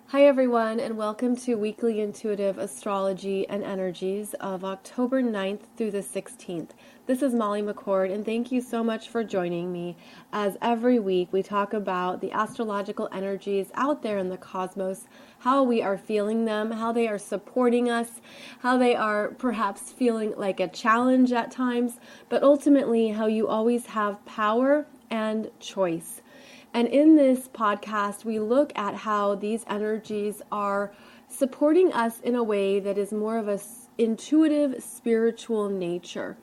Hi everyone, and welcome to Weekly Intuitive Astrology and Energies of October 9th through the 16th. This is Molly McCord, and thank you so much for joining me as every week we talk about the astrological energies out there in the cosmos, how we are feeling them, how they are supporting us, how they are perhaps feeling like a challenge at times, but ultimately how you always have power and choice. And in this podcast, we look at how these energies are supporting us in a way that is more of a intuitive, spiritual nature.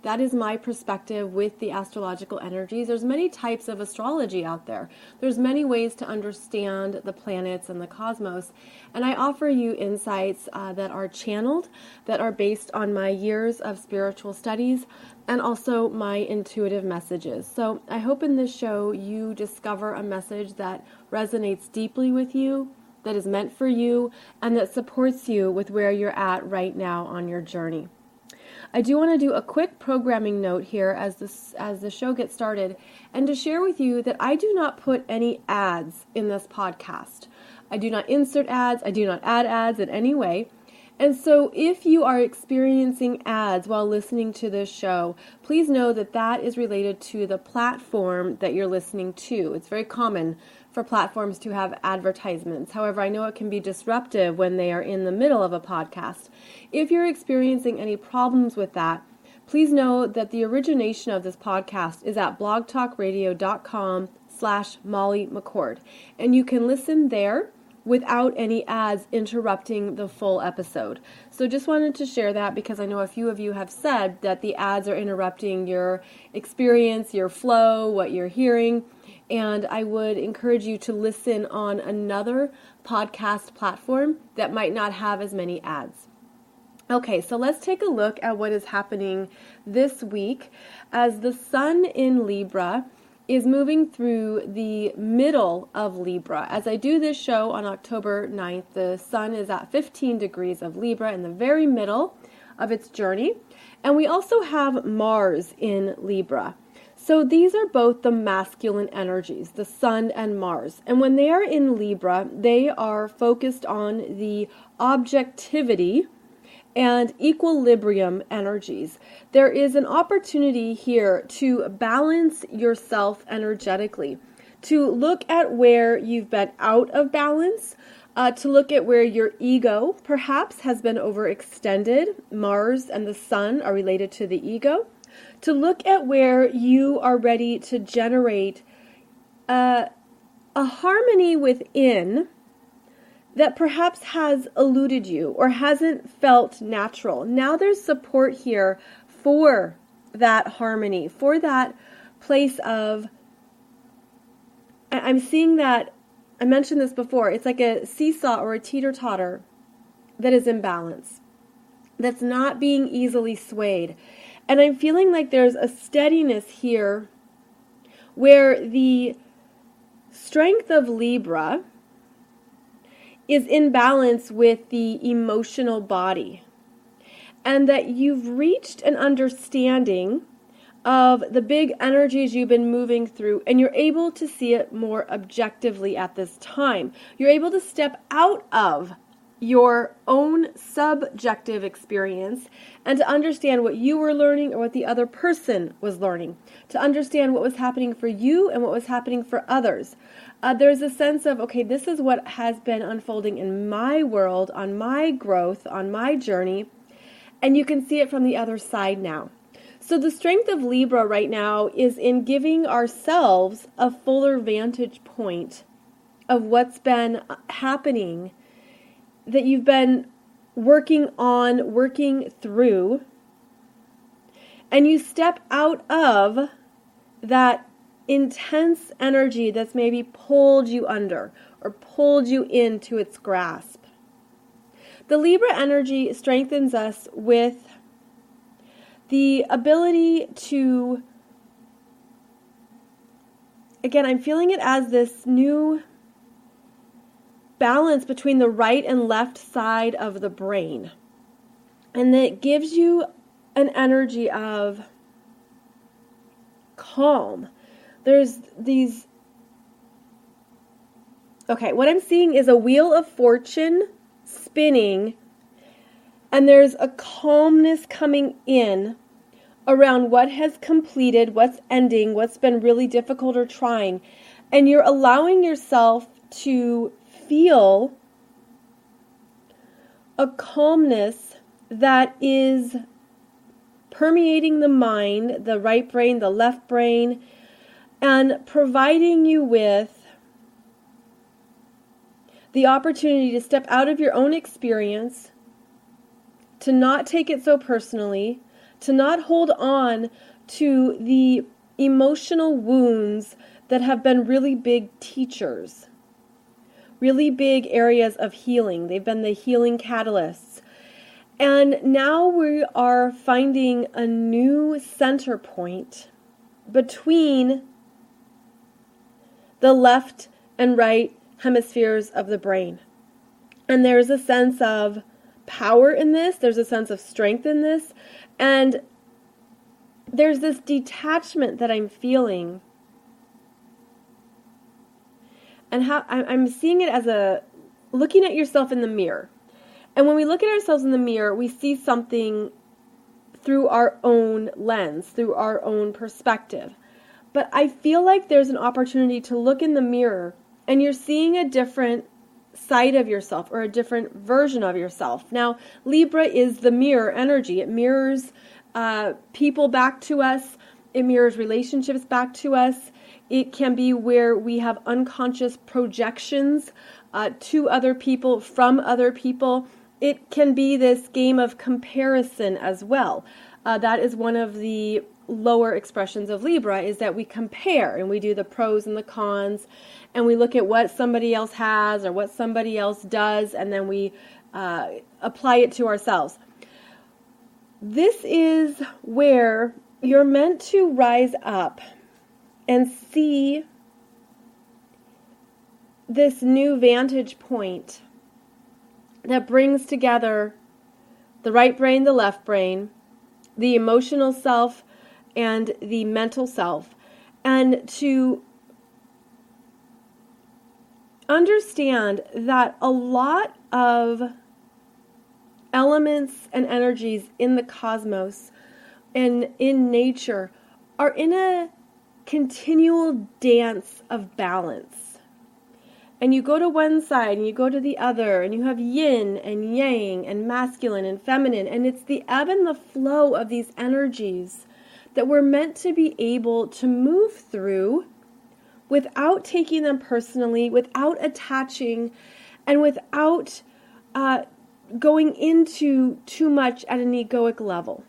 That is my perspective with the astrological energies. There's many types of astrology out there. There's many ways to understand the planets and the cosmos. And I offer you insights that are channeled, that are based on my years of spiritual studies, and also my intuitive messages. So I hope in this show you discover a message that resonates deeply with you, that is meant for you, and that supports you with where you're at right now on your journey. I do want to do a quick programming note here as the show gets started, and to share with you that I do not put any ads in this podcast. I do not insert ads, I do not add ads in any way. And so if you are experiencing ads while listening to this show, please know that that is related to the platform that you're listening to. It's very common for platforms to have advertisements. However, I know it can be disruptive when they are in the middle of a podcast. If you're experiencing any problems with that, please know that the origination of this podcast is at blogtalkradio.com/Molly McCord. And you can listen there without any ads interrupting the full episode. So just wanted to share that because I know a few of you have said that the ads are interrupting your experience, your flow, what you're hearing, and I would encourage you to listen on another podcast platform that might not have as many ads. Okay, so let's take a look at what is happening this week as the Sun in Libra is moving through the middle of Libra. As I do this show on October 9th, the Sun is at 15 degrees of Libra in the very middle of its journey. And we also have Mars in Libra. So these are both the masculine energies, the Sun and Mars. And when they are in Libra, they are focused on the objectivity and equilibrium energies. There is an opportunity here to balance yourself energetically, to look at where you've been out of balance, to look at where your ego perhaps has been overextended. Mars and the Sun are related to the ego. To look at where you are ready to generate a harmony within that perhaps has eluded you or hasn't felt natural. Now there's support here for that harmony, for that place of, I'm seeing that, I mentioned this before, it's like a seesaw or a teeter-totter that is in balance, that's not being easily swayed. And I'm feeling like there's a steadiness here where the strength of Libra is in balance with the emotional body, and that you've reached an understanding of the big energies you've been moving through, and you're able to see it more objectively at this time. You're able to step out of your own subjective experience and to understand what you were learning or what the other person was learning, to understand what was happening for you and what was happening for others. There's a sense of, okay, this is what has been unfolding in my world, on my growth, on my journey, and you can see it from the other side now. So the strength of Libra right now is in giving ourselves a fuller vantage point of what's been happening, that you've been working on, working through, and you step out of that intense energy that's maybe pulled you under or pulled you into its grasp. The Libra energy strengthens us with the ability to, again, I'm feeling it as this new balance between the right and left side of the brain. And it gives you an energy of calm. There's these Okay, what I'm seeing is a wheel of fortune spinning, and there's a calmness coming in around what has completed, what's ending, what's been really difficult or trying. And you're allowing yourself to feel a calmness that is permeating the mind, the right brain, the left brain, and providing you with the opportunity to step out of your own experience, to not take it so personally, to not hold on to the emotional wounds that have been really big teachers, really big areas of healing. They've been the healing catalysts. And now we are finding a new center point between the left and right hemispheres of the brain. And there's a sense of power in this, there's a sense of strength in this, and there's this detachment that I'm feeling. And how I'm seeing it as a looking at yourself in the mirror. And when we look at ourselves in the mirror, we see something through our own lens, through our own perspective. But I feel like there's an opportunity to look in the mirror and you're seeing a different side of yourself or a different version of yourself. Now, Libra is the mirror energy. It mirrors people back to us. It mirrors relationships back to us. It can be where we have unconscious projections to other people, from other people. It can be this game of comparison as well. That is one of the lower expressions of Libra, is that we compare and we do the pros and the cons, and we look at what somebody else has or what somebody else does, and then we apply it to ourselves. This is where you're meant to rise up and see this new vantage point that brings together the right brain, the left brain, the emotional self, and the mental self, and to understand that a lot of elements and energies in the cosmos and in nature are in a continual dance of balance. And you go to one side and you go to the other, and you have yin and yang and masculine and feminine, and it's the ebb and the flow of these energies that we're meant to be able to move through without taking them personally, without attaching, and without going into too much at an egoic level.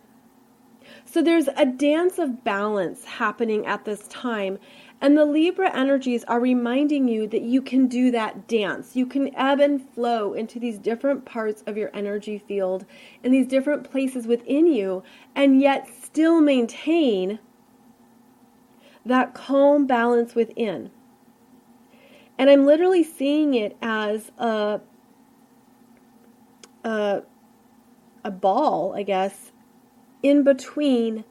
So there's a dance of balance happening at this time, and the Libra energies are reminding you that you can do that dance. You can ebb and flow into these different parts of your energy field, in these different places within you, and yet still maintain that calm balance within. And I'm literally seeing it as a ball, I guess, in between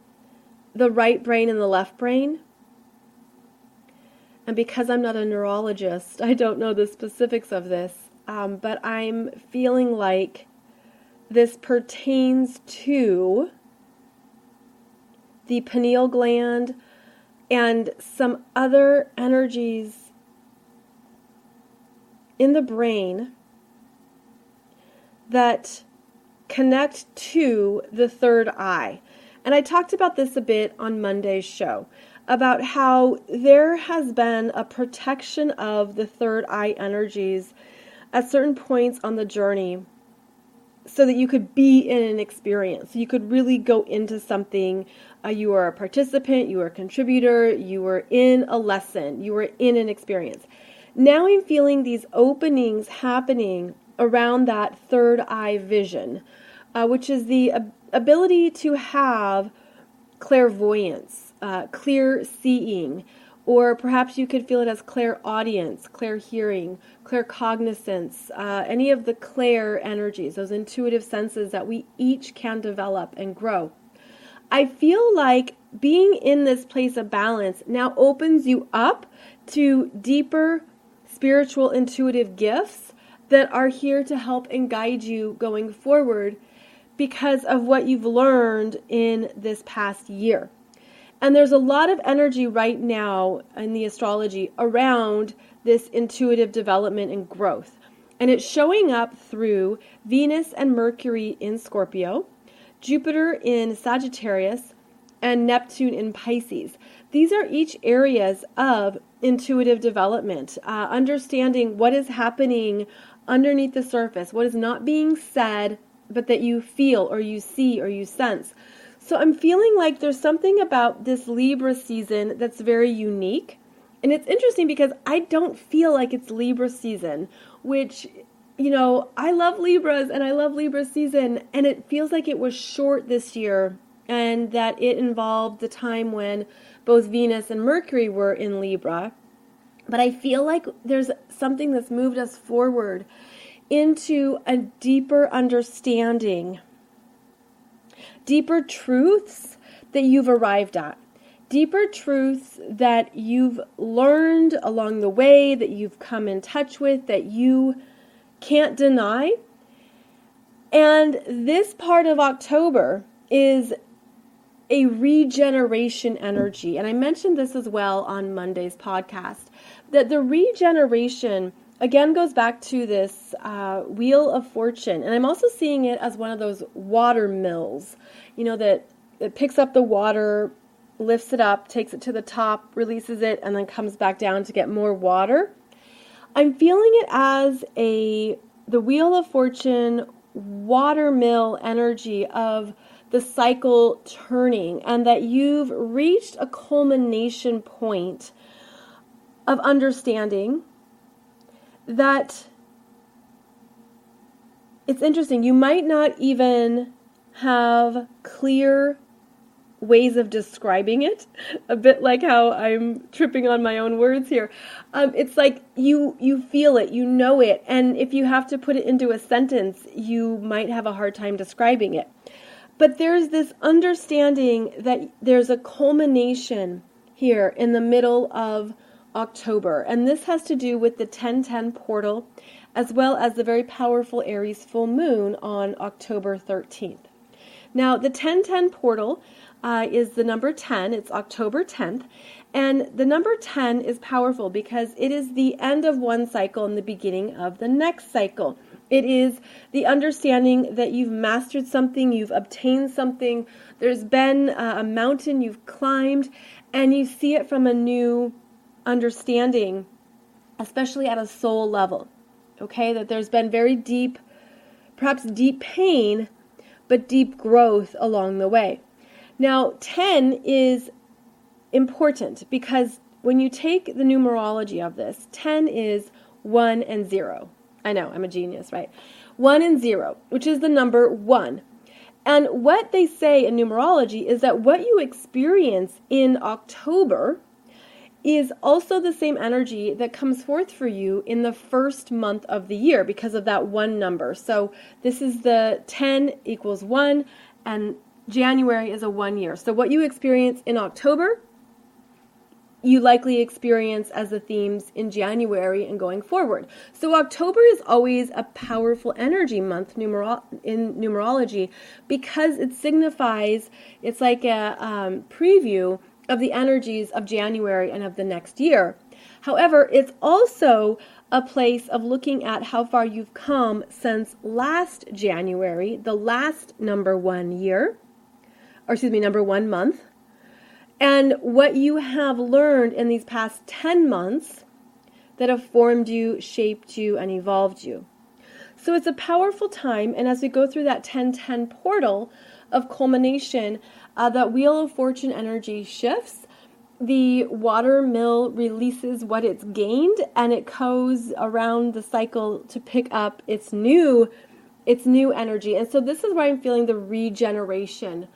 the right brain and the left brain. And because I'm not a neurologist, I don't know the specifics of this, but I'm feeling like this pertains to the pineal gland and some other energies in the brain that connect to the third eye. And I talked about this a bit on Monday's show, about how there has been a protection of the third eye energies at certain points on the journey so that you could be in an experience. You could really go into something. You were a participant, you were a contributor, you were in a lesson, you were in an experience. Now I'm feeling these openings happening around that third eye vision, which is the ability to have clairvoyance, clear seeing, or perhaps you could feel it as clairaudience, clear hearing, claircognizance, any of the clair energies, those intuitive senses that we each can develop and grow. I feel like being in this place of balance now opens you up to deeper spiritual intuitive gifts that are here to help and guide you going forward because of what you've learned in this past year. And there's a lot of energy right now in the astrology around this intuitive development and growth. And it's showing up through Venus and Mercury in Scorpio, Jupiter in Sagittarius, and Neptune in Pisces. These are each areas of intuitive development, understanding what is happening underneath the surface, what is not being said, but that you feel or you see or you sense. So I'm feeling like there's something about this Libra season that's very unique. And it's interesting because I don't feel like it's Libra season, which, I love Libras and I love Libra season, and it feels like it was short this year and that it involved the time when both Venus and Mercury were in Libra. But I feel like there's something that's moved us forward into a deeper understanding, deeper truths that you've arrived at, deeper truths that you've learned along the way, that you've come in touch with, that you can't deny. And this part of October is a regeneration energy. And I mentioned this as well on Monday's podcast, that the regeneration again goes back to this wheel of fortune. And I'm also seeing it as one of those water mills, that it picks up the water, lifts it up, takes it to the top, releases it, and then comes back down to get more water. I'm feeling it as the wheel of fortune water mill energy of the cycle turning, and that you've reached a culmination point of understanding that it's interesting. You might not even have clear ways of describing it, a bit like how I'm tripping on my own words here. It's like you feel it, you know it, and if you have to put it into a sentence, you might have a hard time describing it. But there's this understanding that there's a culmination here in the middle of October, and this has to do with the 1010 portal, as well as the very powerful Aries full moon on October 13th. Now, the 1010 portal is the number 10. It's October 10th. And the number 10 is powerful because it is the end of one cycle and the beginning of the next cycle. It is the understanding that you've mastered something, you've obtained something, there's been a mountain you've climbed, and you see it from a new understanding, especially at a soul level. Okay, that there's been very deep, perhaps deep pain, but deep growth along the way. Now, 10 is important because when you take the numerology of this, 10 is 1 and 0. I know, I'm a genius, right? 1 and 0, which is the number 1. And what they say in numerology is that what you experience in October is also the same energy that comes forth for you in the first month of the year because of that 1 number. So this is the 10 equals 1, and January is a 1 year. So what you experience in October, you likely experience as the themes in January and going forward. So October is always a powerful energy month in numerology because it signifies, it's like a preview of the energies of January and of the next year. However, it's also a place of looking at how far you've come since last January, the last number 1 year, number 1 month, and what you have learned in these past 10 months that have formed you, shaped you, and evolved you. So it's a powerful time, and as we go through that 1010 portal of culmination, that wheel of fortune energy shifts, the water mill releases what it's gained, and it goes around the cycle to pick up its new energy. And so this is why I'm feeling the regeneration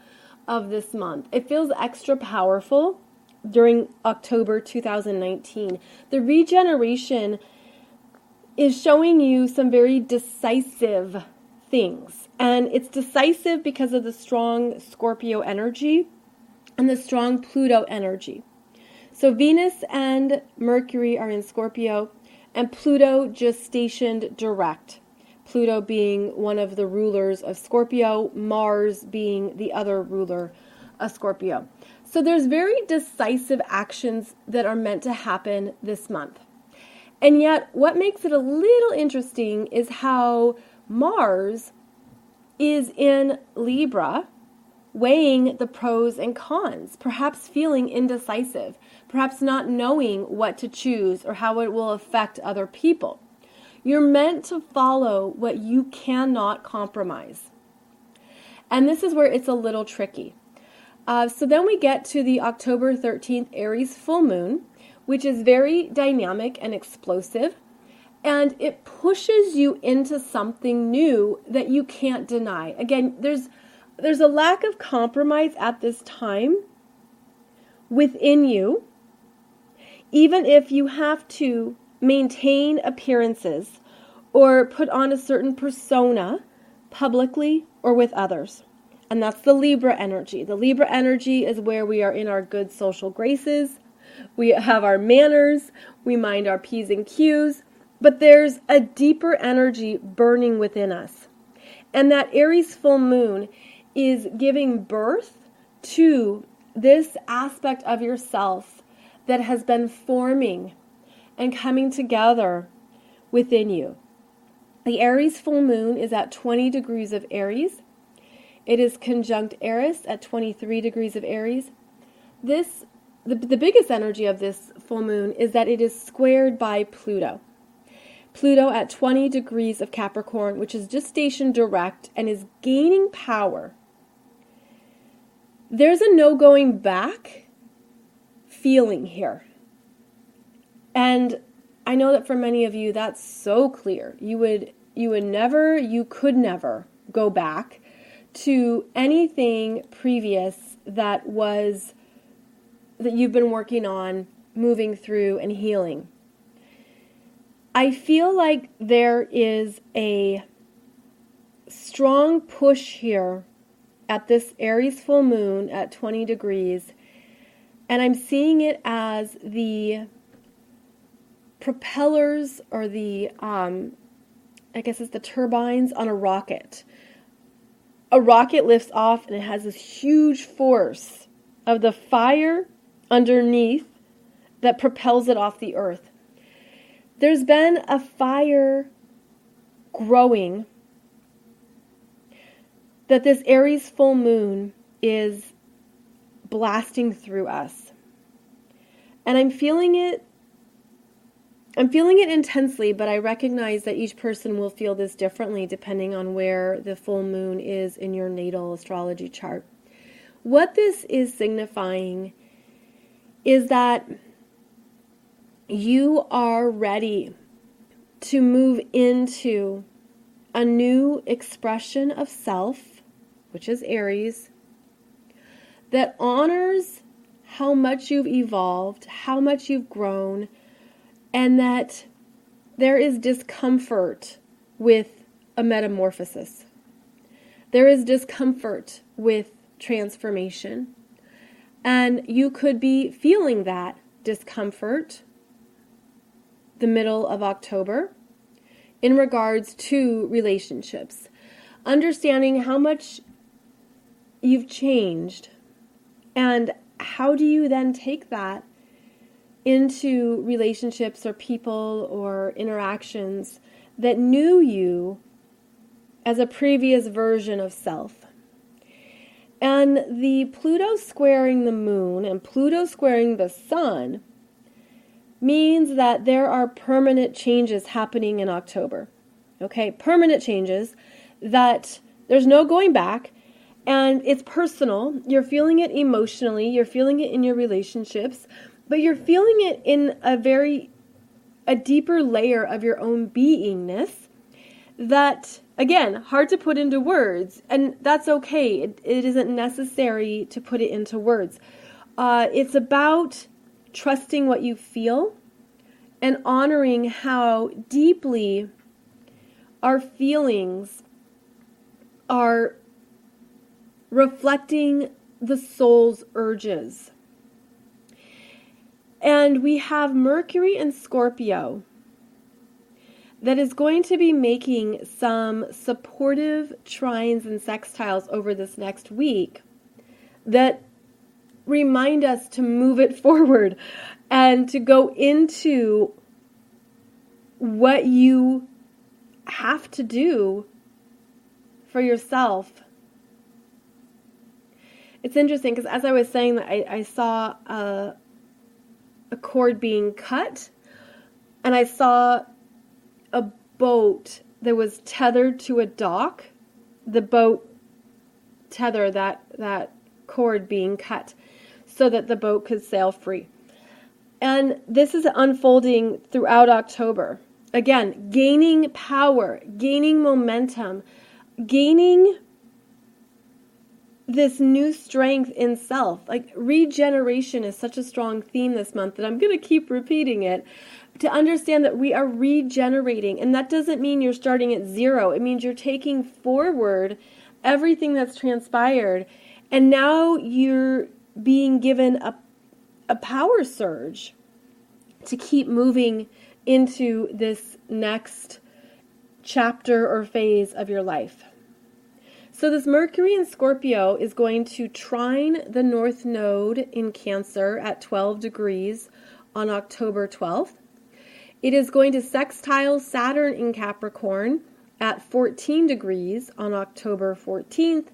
of this month. It feels extra powerful during October 2019. The regeneration is showing you some very decisive things. And it's decisive because of the strong Scorpio energy and the strong Pluto energy. So Venus and Mercury are in Scorpio, and Pluto just stationed direct. Pluto being one of the rulers of Scorpio, Mars being the other ruler of Scorpio. So there's very decisive actions that are meant to happen this month. And yet, what makes it a little interesting is how Mars is in Libra, weighing the pros and cons, perhaps feeling indecisive, perhaps not knowing what to choose or how it will affect other people. You're meant to follow what you cannot compromise. And this is where it's a little tricky. So then we get to the October 13th Aries full moon, which is very dynamic and explosive, and it pushes you into something new that you can't deny. Again, there's a lack of compromise at this time within you, even if you have to maintain appearances or put on a certain persona publicly or with others. And that's the Libra energy. The Libra energy is where we are in our good social graces. We have our manners. We mind our P's and Q's. But there's a deeper energy burning within us. And that Aries full moon is giving birth to this aspect of yourself that has been forming and coming together within you. The Aries full moon is at 20 degrees of Aries. It is conjunct Eris at 23 degrees of Aries. The biggest energy of this full moon is that it is squared by Pluto. Pluto at 20 degrees of Capricorn, which is just stationed direct and is gaining power. There's a no going back feeling here. And I know that for many of you, that's so clear. You could never go back to anything previous that you've been working on, moving through and healing. I feel like there is a strong push here at this Aries full moon at 20 degrees, and I'm seeing it as the propellers or the, I guess it's the turbines on a rocket. A rocket lifts off and it has this huge force of the fire underneath that propels it off the earth. There's been a fire growing that this Aries full moon is blasting through us. And I'm feeling it intensely, but I recognize that each person will feel this differently depending on where the full moon is in your natal astrology chart. What this is signifying is that you are ready to move into a new expression of self, which is Aries, that honors how much you've evolved, how much you've grown, and that there is discomfort with a metamorphosis. There is discomfort with transformation. And you could be feeling that discomfort the middle of October in regards to relationships. Understanding how much you've changed and how do you then take that into relationships or people or interactions that knew you as a previous version of self. And the Pluto squaring the moon and Pluto squaring the sun means that there are permanent changes happening in October. Okay, permanent changes that there's no going back, and it's personal. You're feeling it emotionally, you're feeling it in your relationships, but you're feeling it in a deeper layer of your own beingness that, again, hard to put into words, and that's okay. It isn't necessary to put it into words. It's about trusting what you feel and honoring how deeply our feelings are reflecting the soul's urges. And we have Mercury and Scorpio that is going to be making some supportive trines and sextiles over this next week that remind us to move it forward and to go into what you have to do for yourself. It's interesting because as I was saying that, I saw a cord being cut, and I saw a boat that was tethered to a dock. The boat tether, that cord being cut so that the boat could sail free. And this is unfolding throughout October. Again, gaining power, gaining momentum, gaining this new strength in self. Like regeneration is such a strong theme this month that I'm going to keep repeating it, to understand that we are regenerating. And that doesn't mean you're starting at zero. It means you're taking forward everything that's transpired, and now you're being given a power surge to keep moving into this next chapter or phase of your life. So this Mercury in Scorpio is going to trine the North Node in Cancer at 12 degrees on October 12th. It is going to sextile Saturn in Capricorn at 14 degrees on October 14th.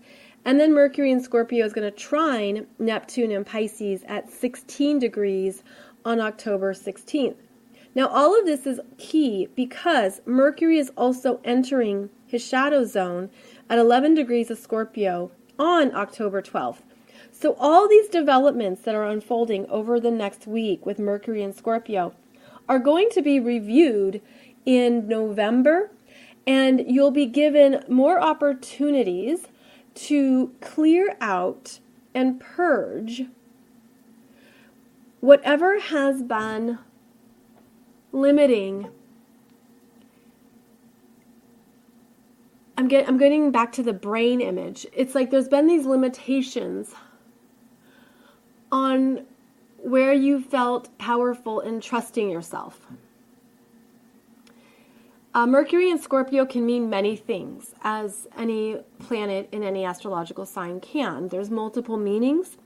And then Mercury in Scorpio is going to trine Neptune in Pisces at 16 degrees on October 16th. Now, all of this is key because Mercury is also entering his shadow zone at 11 degrees of Scorpio on October 12th. So all these developments that are unfolding over the next week with Mercury and Scorpio are going to be reviewed in November, and you'll be given more opportunities to clear out and purge whatever has been limiting. I'm getting back to the brain image. It's like there's been these limitations on where you felt powerful in trusting yourself. Mercury in Scorpio can mean many things, as any planet in any astrological sign can. There's multiple meanings.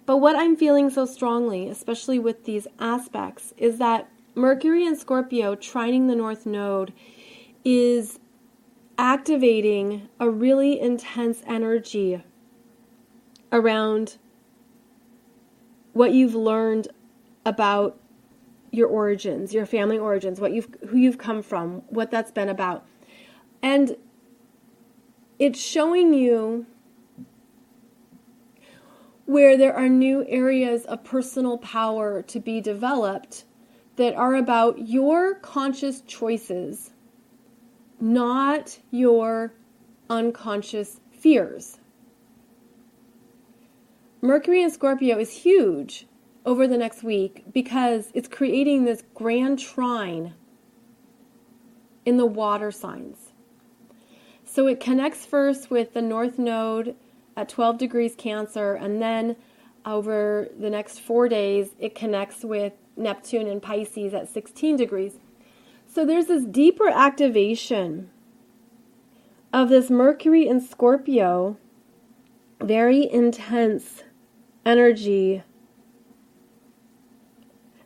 But what I'm feeling so strongly, especially with these aspects, is that Mercury in Scorpio trining the North Node is activating a really intense energy around what you've learned about your origins, your family origins, who you've come from, what that's been about. And it's showing you where there are new areas of personal power to be developed that are about your conscious choices, not your unconscious fears. Mercury in Scorpio is huge over the next week because it's creating this grand trine in the water signs. So it connects first with the North Node at 12 degrees Cancer, and then over the next 4 days, it connects with Neptune and Pisces at 16 degrees. So there's this deeper activation of this Mercury in Scorpio, very intense energy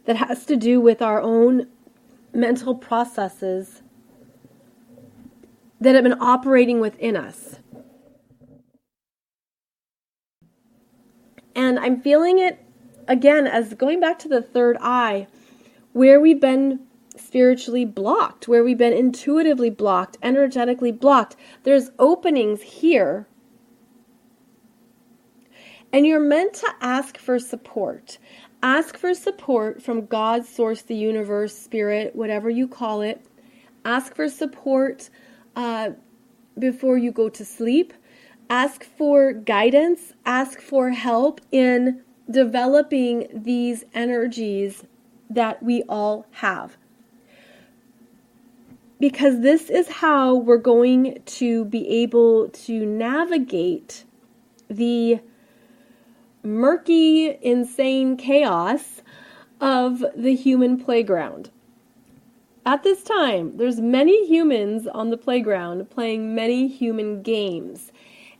that has to do with our own mental processes that have been operating within us. And I'm feeling it again as going back to the third eye, where we've been spiritually blocked, where we've been intuitively blocked, energetically blocked. There's openings here. And you're meant to ask for support. Ask for support from God, Source, the universe, Spirit, whatever you call it. Ask for support before you go to sleep. Ask for guidance. Ask for help in developing these energies that we all have. Because this is how we're going to be able to navigate the murky, insane chaos of the human playground. at this time, there's many humans on the playground playing many human games.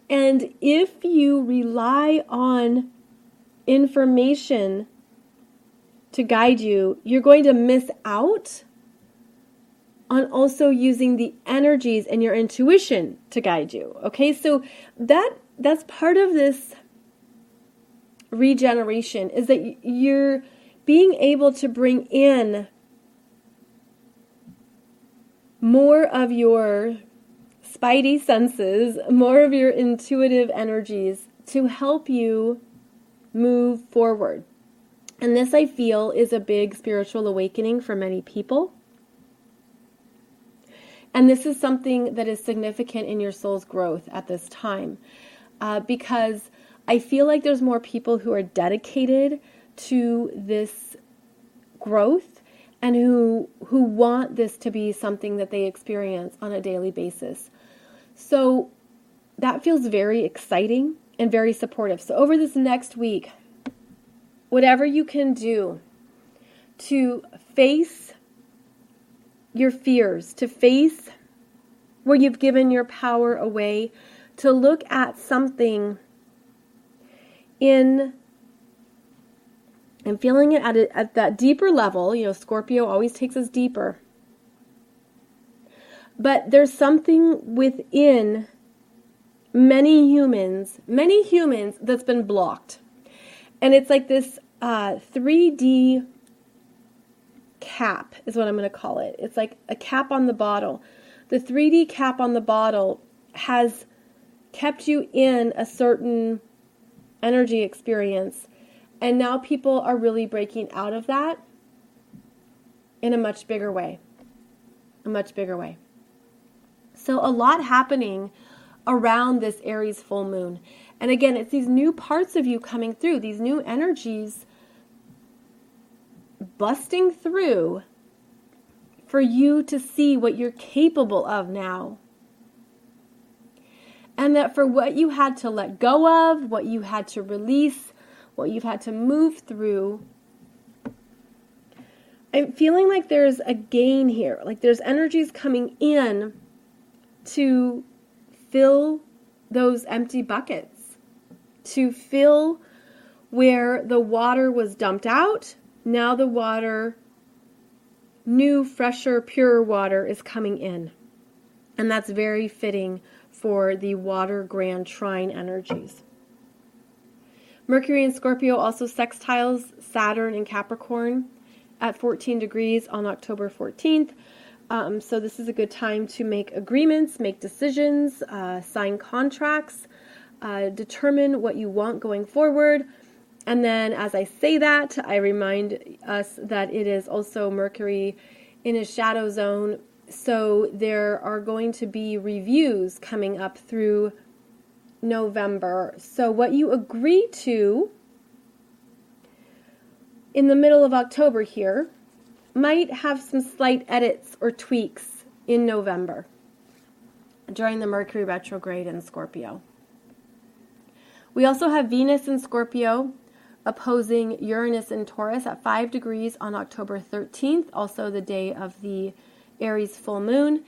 And if you rely on information to guide you, you're going to miss out on also using the energies and your intuition to guide you. Okay, so that's part of this regeneration, is that you're being able to bring in more of your spidey senses, more of your intuitive energies to help you move forward. And this, I feel, is a big spiritual awakening for many people. And this is something that is significant in your soul's growth at this time, because I feel like there's more people who are dedicated to this growth and who want this to be something that they experience on a daily basis. So that feels very exciting and very supportive. So over this next week, whatever you can do to face your fears, to face where you've given your power away, to look at something in and feeling it at that deeper level. You know, Scorpio always takes us deeper. But there's something within many humans that's been blocked. And it's like this 3D cap is what I'm going to call it. It's like a cap on the bottle. The 3D cap on the bottle has kept you in a certain energy experience. And now people are really breaking out of that in a much bigger way. A much bigger way. So a lot happening around this Aries full moon. And again, it's these new parts of you coming through, these new energies busting through for you to see what you're capable of now. And that for what you had to let go of, what you had to release, what you've had to move through, I'm feeling like there's a gain here. Like there's energies coming in to fill those empty buckets, to fill where the water was dumped out. Now the water, new, fresher, purer water is coming in. And that's very fitting for the Water Grand Trine energies. Mercury in Scorpio also sextiles Saturn in Capricorn at 14 degrees on October 14th. So this is a good time to make agreements, make decisions, sign contracts, determine what you want going forward. And then as I say that, I remind us that it is also Mercury in his shadow zone. So there are going to be reviews coming up through November. So what you agree to in the middle of October here might have some slight edits or tweaks in November during the Mercury retrograde in Scorpio. We also have Venus in Scorpio opposing Uranus in Taurus at 5 degrees on October 13th, also the day of the Aries full moon.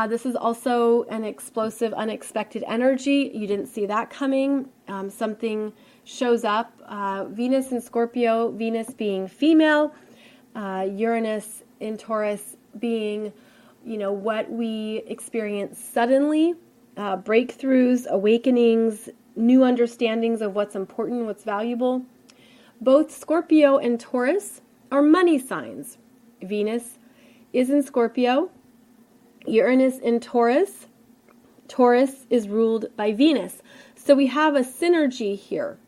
This is also an explosive, unexpected energy. You didn't see that coming. Something shows up. Venus in Scorpio, Venus being female, Uranus in Taurus being, what we experience suddenly, breakthroughs, awakenings, new understandings of what's important, what's valuable. Both Scorpio and Taurus are money signs. Venus is in Scorpio, Uranus in Taurus. Taurus is ruled by Venus. So we have a synergy here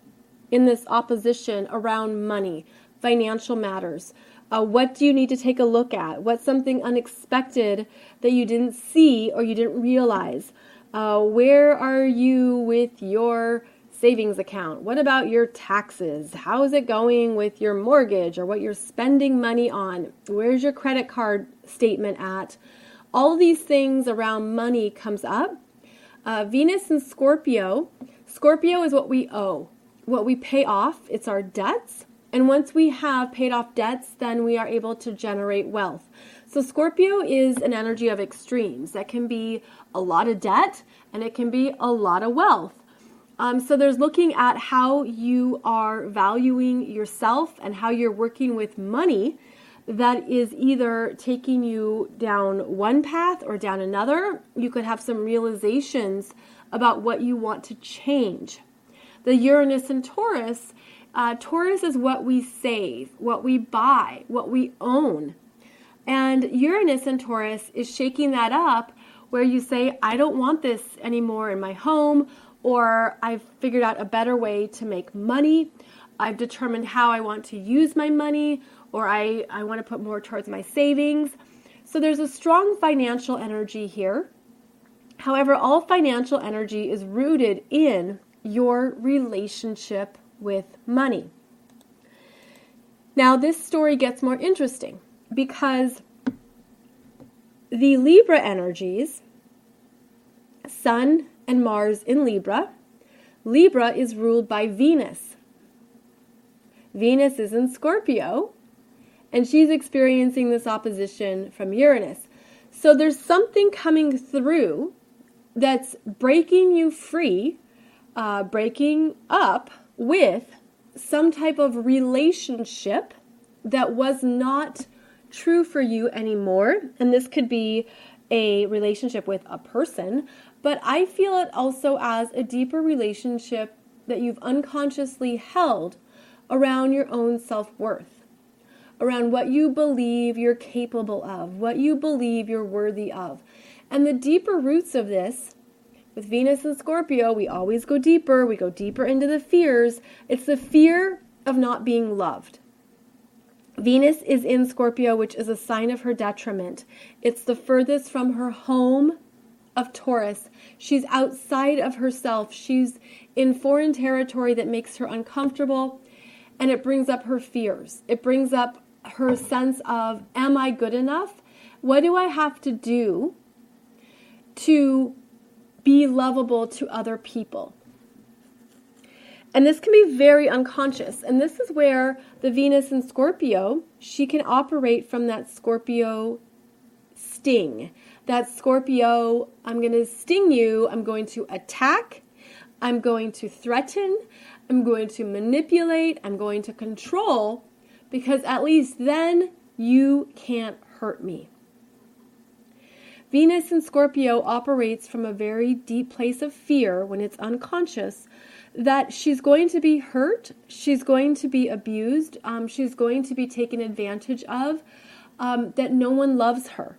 in this opposition around money, financial matters. What do you need to take a look at? What's something unexpected that you didn't see or you didn't realize? Where are you with your savings account? What about your taxes? How is it going with your mortgage or what you're spending money on? Where's your credit card statement at? All these things around money comes up. Venus in Scorpio. Scorpio is what we owe, what we pay off. It's our debts. And once we have paid off debts, then we are able to generate wealth. So Scorpio is an energy of extremes. That can be a lot of debt and it can be a lot of wealth. So there's looking at how you are valuing yourself and how you're working with money that is either taking you down one path or down another. You could have some realizations about what you want to change. The Uranus and Taurus, Taurus is what we save, what we buy, what we own. And Uranus and Taurus is shaking that up where you say, I don't want this anymore in my home, or I've figured out a better way to make money. I've determined how I want to use my money, or I want to put more towards my savings. So there's a strong financial energy here. However, all financial energy is rooted in your relationship with money. Now, this story gets more interesting because the Libra energies, Sun and Mars in Libra, Libra is ruled by Venus. Venus is in Scorpio, and she's experiencing this opposition from Uranus. So there's something coming through that's breaking you free, breaking up with some type of relationship that was not true for you anymore. And this could be a relationship with a person, but I feel it also as a deeper relationship that you've unconsciously held around your own self-worth, around what you believe you're capable of, what you believe you're worthy of. And the deeper roots of this, with Venus and Scorpio, we always go deeper. We go deeper into the fears. It's the fear of not being loved. Venus is in Scorpio, which is a sign of her detriment. It's the furthest from her home of Taurus. She's outside of herself. She's in foreign territory that makes her uncomfortable, and it brings up her fears. It brings up her sense of, am I good enough? What do I have to do to be lovable to other people? And this can be very unconscious. And this is where the Venus in Scorpio, she can operate from that Scorpio sting. That Scorpio, I'm going to sting you, I'm going to attack, I'm going to threaten, I'm going to manipulate, I'm going to control, because at least then you can't hurt me. Venus in Scorpio operates from a very deep place of fear when it's unconscious, that she's going to be hurt, she's going to be abused, she's going to be taken advantage of, that no one loves her.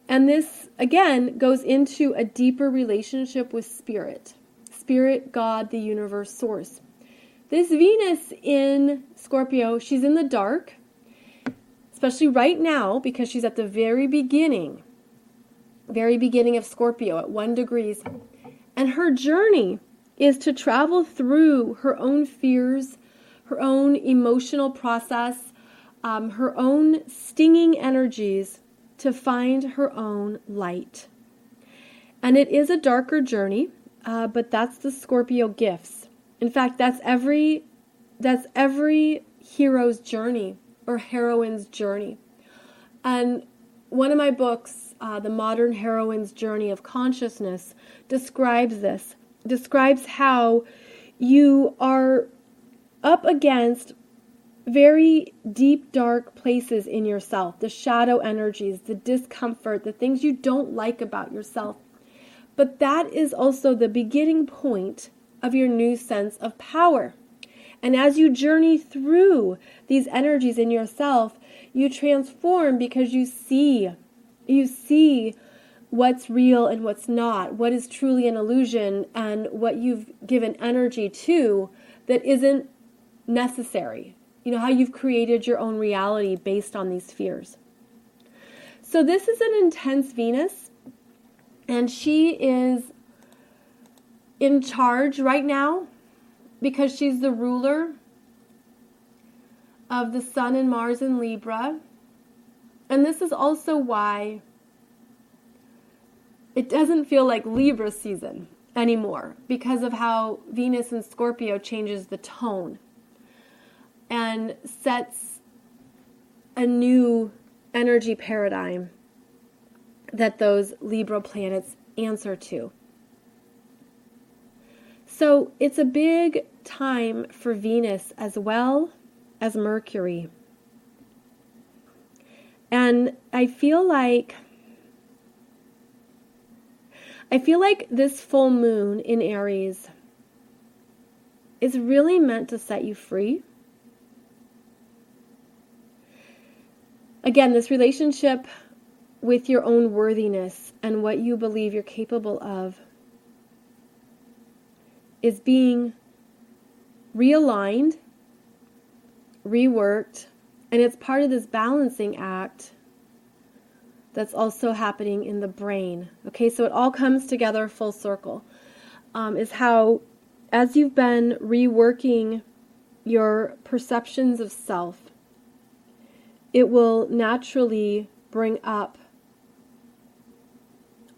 And this, again, goes into a deeper relationship with Spirit. Spirit, God, the universe, source. This Venus in Scorpio, she's in the dark, especially right now, because she's at the very beginning of Scorpio at 1 degree. And her journey is to travel through her own fears, her own emotional process, her own stinging energies to find her own light. And it is a darker journey, but that's the Scorpio gifts. In fact, that's every hero's journey or heroine's journey. And one of my books, The Modern Heroine's Journey of Consciousness, describes this. Describes how you are up against very deep, dark places in yourself, the shadow energies, the discomfort, the things you don't like about yourself. But that is also the beginning point of your new sense of power. And as you journey through these energies in yourself, you transform because you see what's real and what's not, what is truly an illusion, and what you've given energy to that isn't necessary. You know, how you've created your own reality based on these fears. So this is an intense Venus, and she is in charge right now because she's the ruler of the Sun and Mars in Libra. And this is also why it doesn't feel like Libra season anymore, because of how Venus in Scorpio changes the tone and sets a new energy paradigm that those Libra planets answer to. So it's a big time for Venus as well as Mercury. And I feel like this full moon in Aries is really meant to set you free. Again, this relationship with your own worthiness and what you believe you're capable of is being realigned, reworked, and it's part of this balancing act that's also happening in the brain. Okay, so it all comes together full circle. Is how, as you've been reworking your perceptions of self, it will naturally bring up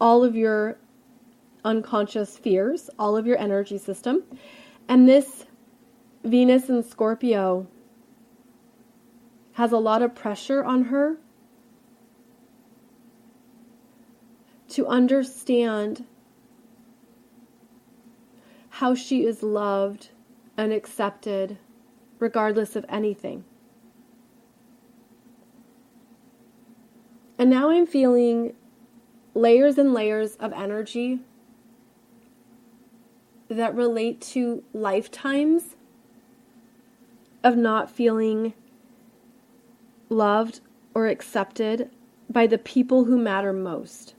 all of your unconscious fears, all of your energy system. And this Venus in Scorpio has a lot of pressure on her to understand how she is loved and accepted regardless of anything. And now I'm feeling layers and layers of energy that relate to lifetimes of not feeling loved or accepted by the people who matter most,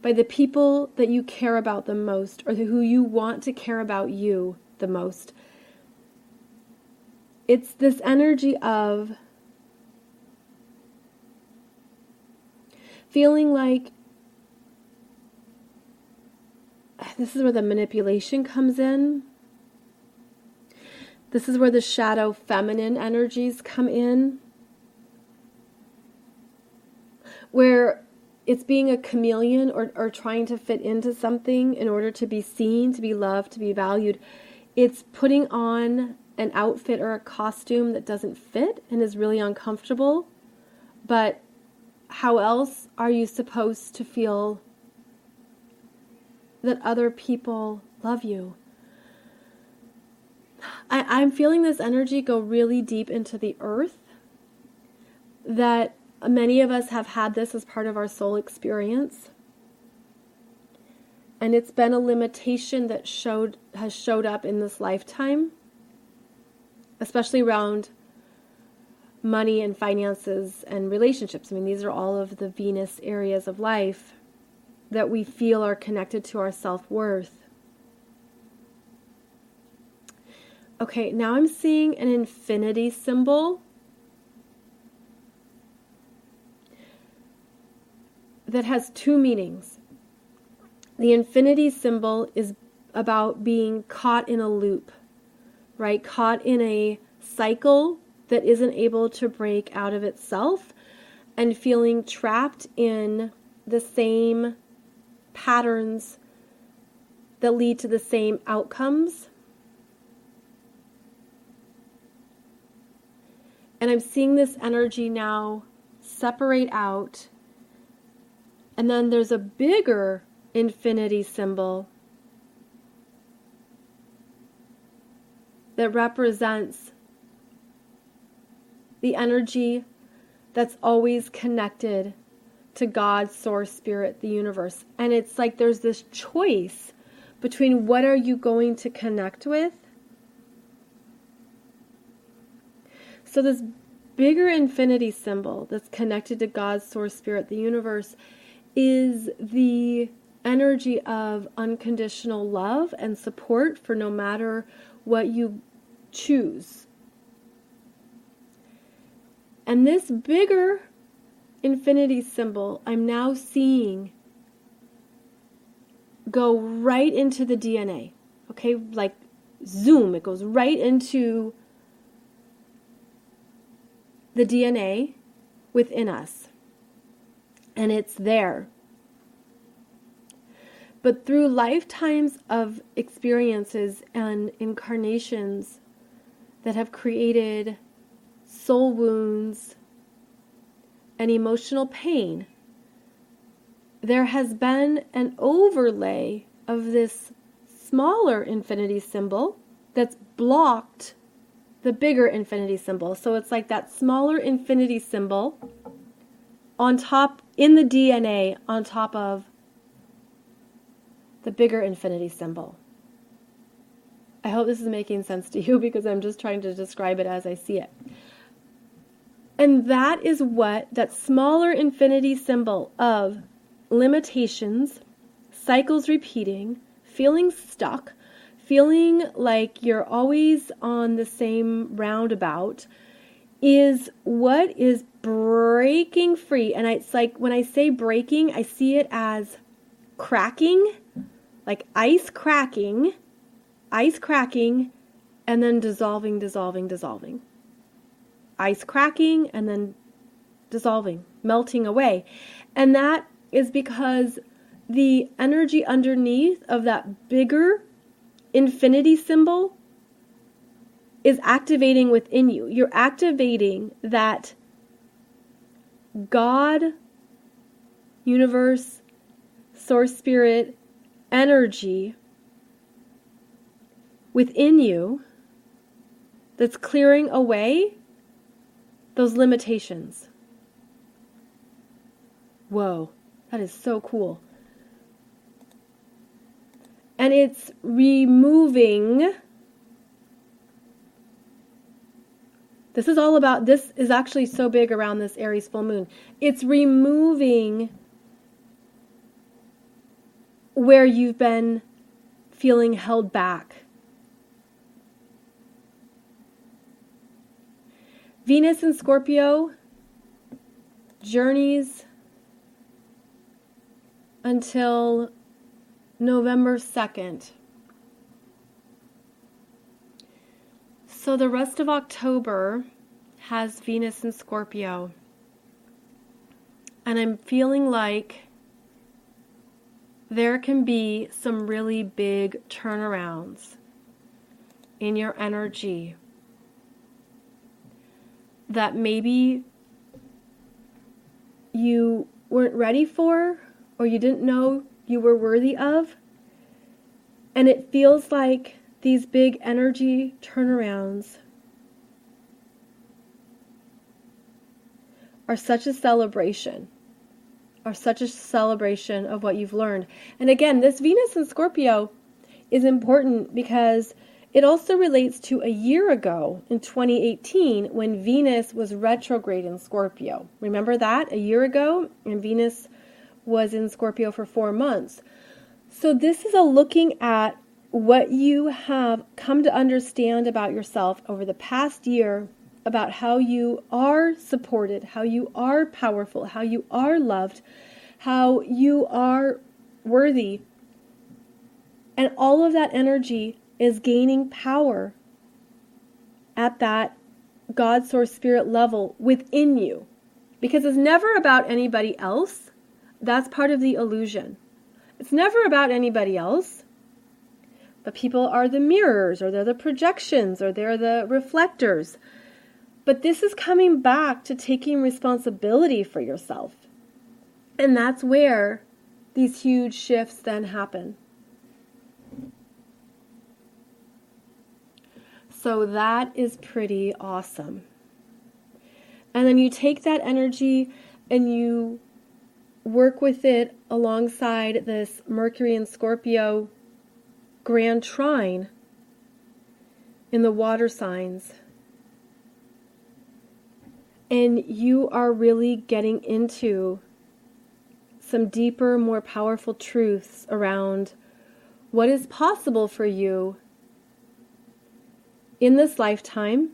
by the people that you care about the most, or who you want to care about you the most. It's this energy of feeling like this is where the manipulation comes in. This is where the shadow feminine energies come in, where it's being a chameleon or trying to fit into something in order to be seen, to be loved, to be valued. It's putting on an outfit or a costume that doesn't fit and is really uncomfortable. But how else are you supposed to feel that other people love you? I'm feeling this energy go really deep into the earth, that many of us have had this as part of our soul experience. And it's been a limitation that has showed up in this lifetime, especially around money and finances and relationships. I mean, these are all of the Venus areas of life that we feel are connected to our self-worth. Okay, now I'm seeing an infinity symbol that has two meanings. The infinity symbol is about being caught in a loop, right? Caught in a cycle that isn't able to break out of itself and feeling trapped in the same patterns that lead to the same outcomes. And I'm seeing this energy now separate out. And then there's a bigger infinity symbol that represents the energy that's always connected to God, Source, Spirit, the universe. And it's like there's this choice between what are you going to connect with. So this bigger infinity symbol that's connected to God, Source, Spirit, the universe is the energy of unconditional love and support for no matter what you choose. And this bigger infinity symbol I'm now seeing go right into the DNA. Okay, like zoom, it goes right into the DNA within us. And it's there. But through lifetimes of experiences and incarnations that have created soul wounds, and emotional pain, there has been an overlay of this smaller infinity symbol that's blocked the bigger infinity symbol. So it's like that smaller infinity symbol on top, in the DNA, on top of the bigger infinity symbol. I hope this is making sense to you because I'm just trying to describe it as I see it. And that is what that smaller infinity symbol of limitations, cycles repeating, feeling stuck, feeling like you're always on the same roundabout, is what is breaking free. And it's like when I say breaking, I see it as cracking, like ice cracking, and then dissolving. Ice cracking and then dissolving, melting away. And that is because the energy underneath of that bigger infinity symbol is activating within you. You're activating that God, universe, source spirit energy within you that's clearing away those limitations. Whoa, that is so cool. And it's removing, this is actually so big around this Aries full moon. It's removing where you've been feeling held back. Venus in Scorpio journeys until November 2nd. So the rest of October has Venus in Scorpio. And I'm feeling like there can be some really big turnarounds in your energy that maybe you weren't ready for or you didn't know you were worthy of. And it feels like these big energy turnarounds are such a celebration, of what you've learned. And again, this Venus in Scorpio is important because it also relates to a year ago in 2018 when Venus was retrograde in Scorpio. Remember that? A year ago, and Venus was in Scorpio for 4 months. So this is a looking at what you have come to understand about yourself over the past year, about how you are supported, how you are powerful, how you are loved, how you are worthy. And all of that energy is gaining power at that God, source, spirit level within you. Because it's never about anybody else. That's part of the illusion. It's never about anybody else. But people are the mirrors, or they're the projections, or they're the reflectors. But this is coming back to taking responsibility for yourself. And that's where these huge shifts then happen. So that is pretty awesome. And then you take that energy and you work with it alongside this Mercury and Scorpio Grand Trine in the water signs. And you are really getting into some deeper, more powerful truths around what is possible for you in this lifetime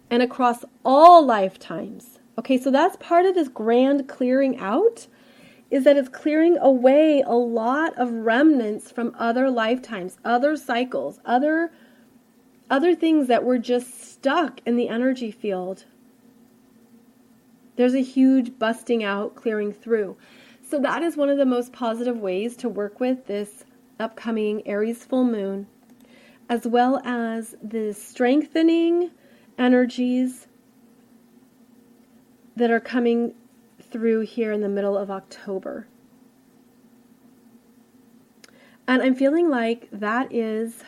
and across all lifetimes. Okay, so that's part of this grand clearing out, is that it's clearing away a lot of remnants from other lifetimes, other cycles, other things that were just stuck in the energy field. There's a huge busting out, clearing through. So that is one of the most positive ways to work with this upcoming Aries full moon, as well as the strengthening energies that are coming through here in the middle of October. And I'm feeling like that is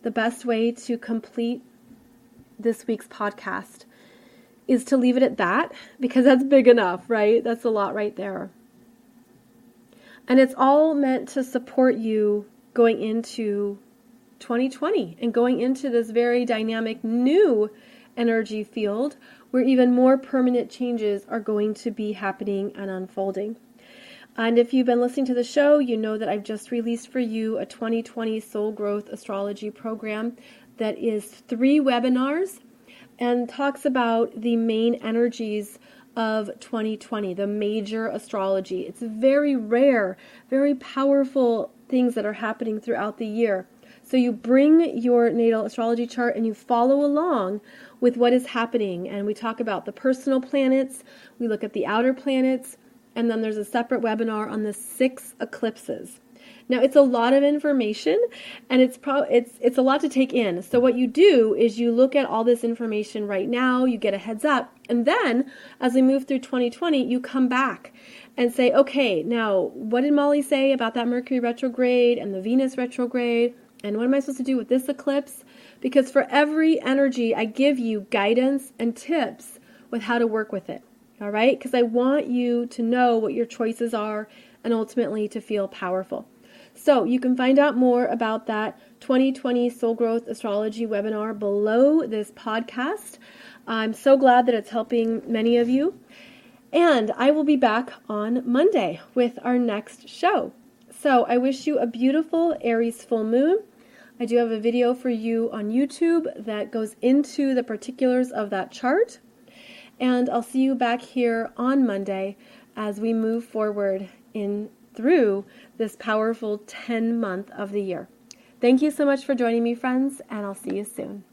the best way to complete this week's podcast, is to leave it at that, because that's big enough, right? That's a lot right there. And it's all meant to support you going into 2020 and going into this very dynamic new energy field where even more permanent changes are going to be happening and unfolding. And if you've been listening to the show, you know that I've just released for you a 2020 Soul Growth Astrology program that is 3 webinars and talks about the main energies of 2020, the major astrology. It's very rare, very powerful things that are happening throughout the year. So you bring your natal astrology chart and you follow along with what is happening. And we talk about the personal planets, we look at the outer planets, and then there's a separate webinar on the 6 eclipses. Now, it's a lot of information, and it's a lot to take in. So what you do is you look at all this information right now, you get a heads up, and then as we move through 2020, you come back and say, okay, now what did Molly say about that Mercury retrograde and the Venus retrograde, and what am I supposed to do with this eclipse? Because for every energy, I give you guidance and tips with how to work with it. All right? Because I want you to know what your choices are and ultimately to feel powerful. So you can find out more about that 2020 Soul Growth Astrology webinar below this podcast. I'm so glad that it's helping many of you. And I will be back on Monday with our next show. So I wish you a beautiful Aries full moon. I do have a video for you on YouTube that goes into the particulars of that chart. And I'll see you back here on Monday as we move forward through this powerful 10 month of the year. Thank you so much for joining me, friends, and I'll see you soon.